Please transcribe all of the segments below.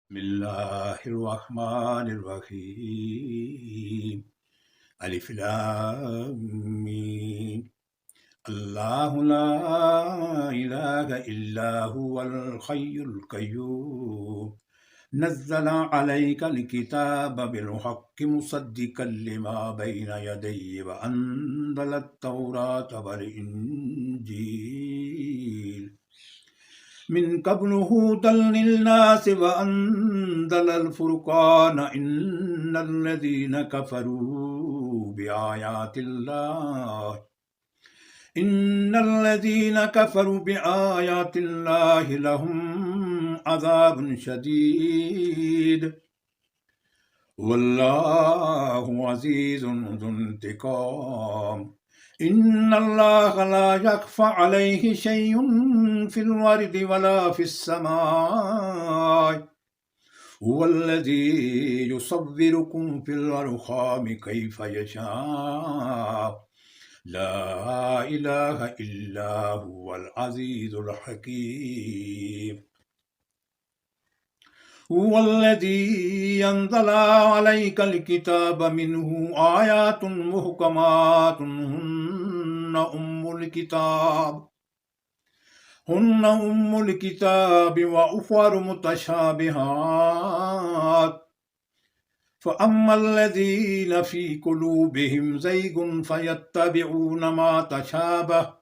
بسم الله الرحمن الرحيم ألف لام ميم الله لا إله إلا هو الحي القيوم نزل عليك الكتاب بالحق مصدقا لما بين يديه وأنزل التوراة والإنجيل من قبل هدى للناس وأنزل الفرقان إن الذين كفروا بآيات الله لهم عذاب شديد والله عزيز ذو انتقام إن الله لا يخفى عليه شيء في الأرض ولا في السماء هو الذي يصوركم في الأرحام كيف يشاء لا إله إلا هو العزيز الحكيم هو الذي أنزل عليك الكتاب منه آيات محكمات هن أم الكتاب وأخر متشابهات فأما الذين في قلوبهم زيغ فيتبعون ما تشابه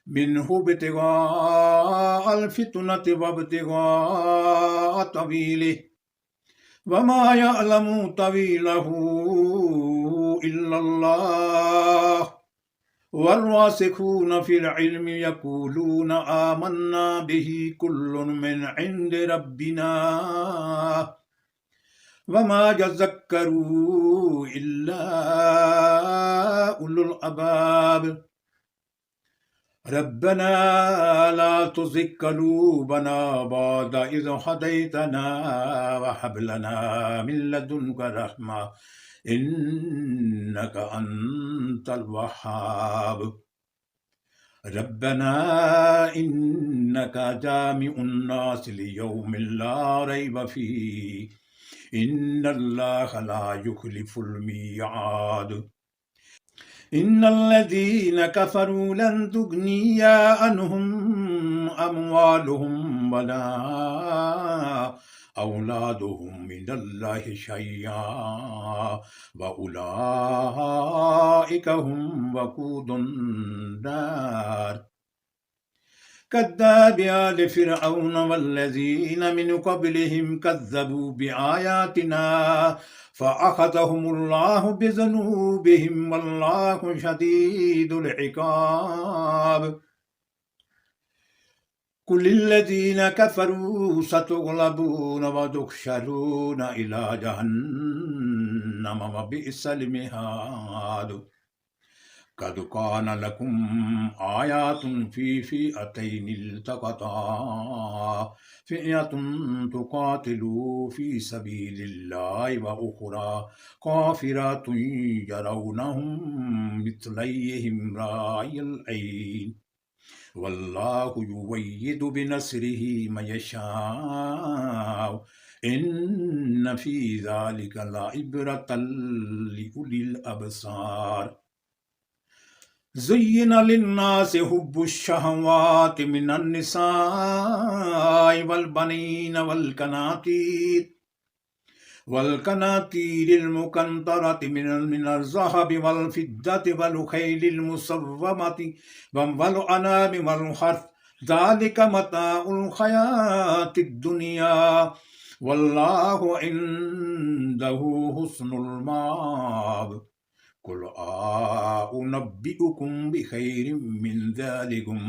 منه ابتغاء الفتنة وابتغاء تأويله وما يعلم تأويله إلا الله والراسخون في العلم يقولون آمنا به كل من عند ربنا وما يذكروا إلا أولو الألباب ربنا لا تزغ قلوبنا بعد إذ هديتنا وهب لنا من لدنك رحمة إنك أنت الوهاب ربنا إنك جامع الناس ليوم لا ريب فيه إن الله لا يخلف الميعاد إن الذين كفروا لن تغني عنهم أموالهم ولا أولادهم من الله شيئا وأولئك هم وقود النار كذاب آل فرعون والذين من قبلهم كذبوا بآياتنا فأخذهم الله بذنوبهم والله شديد العقاب قل للذين كفروا ستغلبون وتحشرون إلى جهنم وبئس المهاد قد كان لكم آيات في فئتين التقتا فئة تقاتل في سبيل الله وأخرى كافرة يرونهم مثليهم رأي العين والله يؤيد بنصره من يشاء إن في ذلك لعبرة لأولي الأبصار زين للناس حب الشهوات من النساء والبنين والقناطير المقنطرة من الذهب والفضة والخيل المسومة والأنعام والحرث ذلك متاع الحياة الدنيا والله عنده حسن المآب قل أنبئكم بخير من ذلكم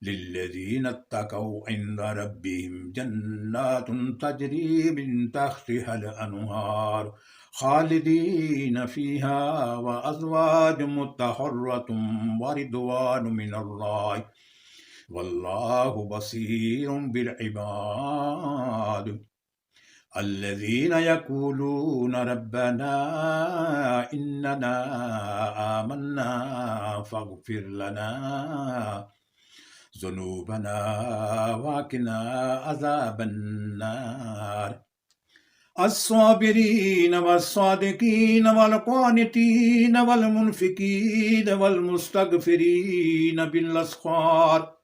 للذين اتقوا عند ربهم جنات تجري من تحتها الأنهار خالدين فيها وأزواج مطهرة ورضوان من الله والله بصير بالعباد الذين يقولون ربنا إننا آمنا فاغفر لنا ذنوبنا وقنا عذاب النار الصابرين والصادقين والقانتين والمنفقين والمستغفرين بالأسحار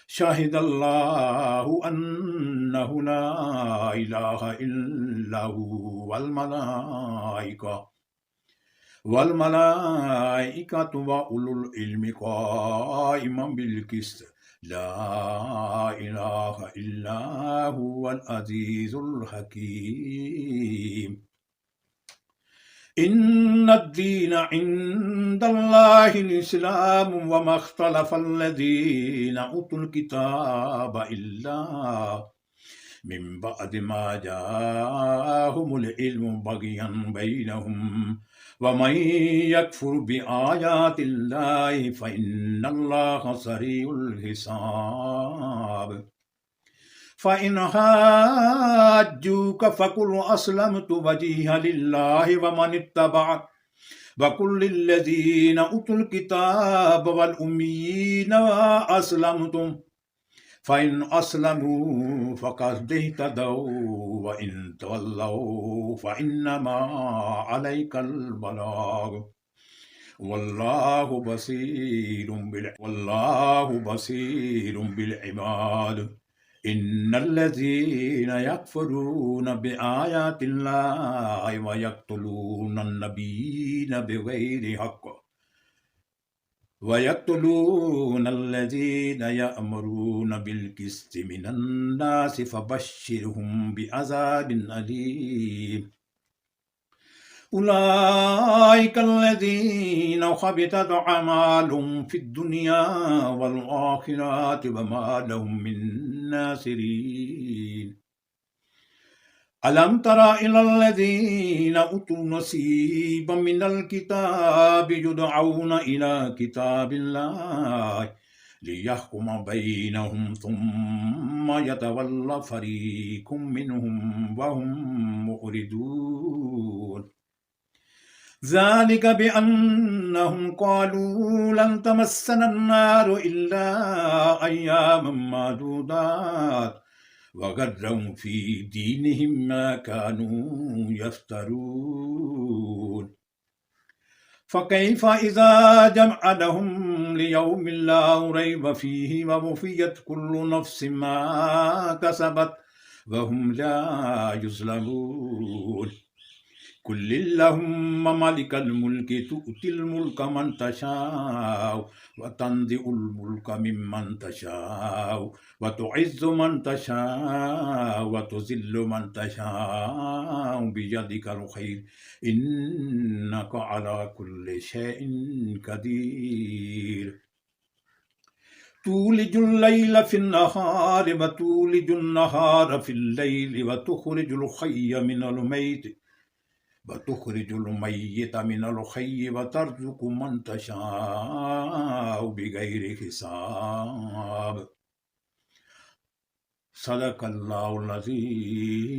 شهد الله أنه لا إله إلا هو والملائكة وأولو العلم قائما بالقسط لا إله إلا هو العزيز الحكيم إن الدين عند الله الإسلام وما اختلف الذين أوتوا الكتاب إلا من بعد ما جاءهم العلم بغيا بينهم ومن يكفر بآيات الله فإن الله سريع الحساب فإن حاجوك فقل أسلمت وجهي لله ومن اتبعك وقل للذين أوتوا الكتاب والأميين أسلمتم فإن أسلموا فقد اهتدوا وإن تولوا فإنما عليك البلاغ والله بصير بالعباد إن الذين يكفرون بآيات الله ويقتلون النبيين بغير حق ويقتلون الذين يأمرون بالقسط من الناس فبشرهم بعذاب أليم أولئك الذين حبطت أعمالهم في الدنيا والآخرة وما لهم من ناصرين ألم تر إلى الذين أوتوا نصيبا من الكتاب يدعون إلى كتاب الله ليحكم بينهم ثم يتولى فريق منهم وهم معرضون ذلك بأنهم قالوا لن تمسنا النار إلا أياما معدودات وغرهم في دينهم ما كانوا يفترون فكيف إذا جمعناهم ليوم لا ريب فيه ووفيت كل نفس ما كسبت وهم لا يظلمون قل اللهم مالك الملك تؤتي الملك من تشاء وتنزع الملك ممن تشاء وتعز من تشاء وتذل من تشاء بيدك الخير إنك على كل شيء قدير تولج الليل في النهار وتولج النهار في الليل وتخرج الحي من الميت وتخرج الميت من الحي وترزق من تشاء بغير حساب صدق الله العظيم.